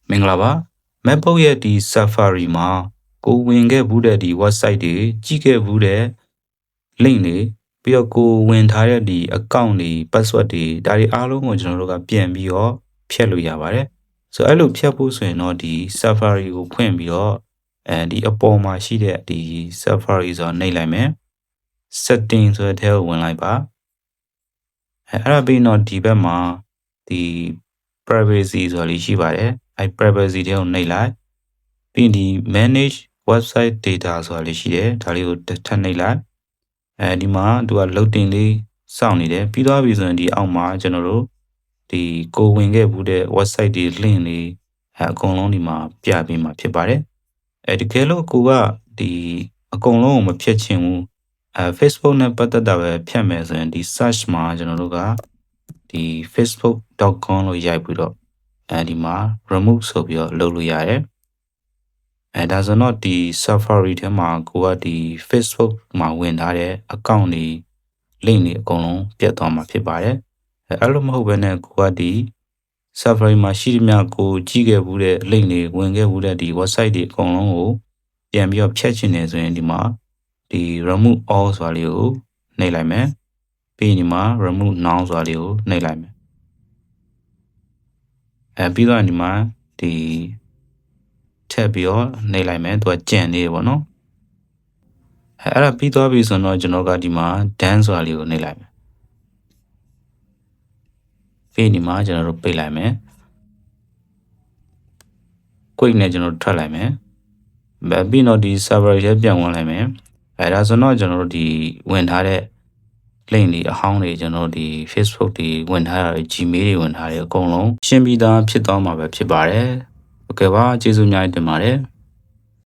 မင်္ဂလာပါ MacBook ရဲ့ဒီ Safari မှာကိုဝင်ခဲ့ဘူးတဲ့ဒီ website တွေကြည့်ခဲ့ဘူးတဲ့ link တွေပြီးတော့ကိုဝင်ထားတဲ့ဒီ account တွေ password တွေဒါတွေအားလုံးကိုကျွန်တော်တို့ကပြန်ပြီးတော့ဖျက်လို့ရပါတယ်ဆိုတော့အဲ့လိုဖျက်ဖို့ဆိုရင်တော့ဒီ Safari ကိုဖွင့်ပြီးတော့ဒီအပေါ်မှာရှိတဲ့ဒီ Safari ဆိုတာနှိပ်လိုက်မယ် setting ဆိုတဲ့ထဲကိုဝင်လိုက်ပါအဲ့ဒါပြီးတော့ဒီဘက်မှာဒီ privacy ဆိုတာလေးရှိပါတယ်အဲ့ privacy ထဲကိုနှိပ်လိုက်ပြီးဒီ manage website data ဆိုတာလေးရှိတယ်ဒါလေးကိုထပ်နှိပ်လိုက်ဒီမှာသူက loading လေးစောင့်နေတယ်ပြီးသွားပြီဆိုရင်ဒီအောက်မှာကျွန်တော်တို့ဒီကိုဝင်ခဲ့ဘူးတဲ့ website တွေ link တွေအကုန်လုံးဒီမှာပြပေးမှာဖြစ်ပါတယ်တကယ်လို့ကိုကဒီအကုန်လုံးကိုမဖြတ်ချင်ဘူးFacebook နဲ့ပတ်သက်တာပဲဖြတ်မယ်ဆိုရင်ဒီ search မှာကျွန်တော်တို့ကဒီ facebook.com လို့ရိုက်ပြီးတော့ဒီမှာ remove ဆိုပြီးတော့လုပ်လို့ရတယ်ဒါဆိုတော့ဒီ Safari ထဲမှာကိုကဒီ Facebook မှာဝင်ထားတဲ့ account တွေ link တွေအကုန်လုံးပြတ်သွားမှာဖြစ်ပါတယ်အဲ့လိုမဟုတ်ဘဲနဲ့ကိုကဒီ Safari မှာရှိသမျှကိုကြည့်ခဲ့ဘူးတဲ့ link တွေဝင်ခဲ့ဘူးတဲ့ဒီ website တွေအကုန်လုံးကိုပြန်ပြီးတော့ဖျက်ချင်တယ်ဆိုရင်ဒီမှာဒီ remove all ဆိုတာလေးကိုနှိပ်လိုက်မယ်ပြီးဒီမှာ remove now ဆိုတာလေးကိုနှိပ်လိုက်မယ်ပြီးတော့ဒီမှာဒီထည့်ပြီးတော့နှိပ်လိုက်မယ်သူကကြံနေတယ်ပေါ့နော်အဲ့ဒါပြီးသွားပြီဆိုတော့ကျွန်တော်ကဒီမှာ done ဆိုတာလေးကိုနှိပ်လိုက်မယ်ပြီးဒီမှာကျွန်တော်တို့ပိတ်လိုက်မယ် quick နဲ့ကျွန်တော်တို့ထွက်လိုက်မယ်ပြီးတော့ဒီ server ထဲပြန်ဝင်လိုက်မယ်ဒါဆိုတော့ကျွန်တော်တို့ဒီဝင်ထားတဲ့ link တွေအဟောင်းတွေကျွန်တော်ဒီ Facebook တွေဝင်ထားတာ Gmail တွေဝင်ထားတယ်အကုန်လုံးရှင်းပြီးသားဖြစ်သွားမှာပဲဖြစ်ပါတယ်ဟုတ်ကဲ့ပါကျေးဇူးအများကြီးတင်ပါတယ်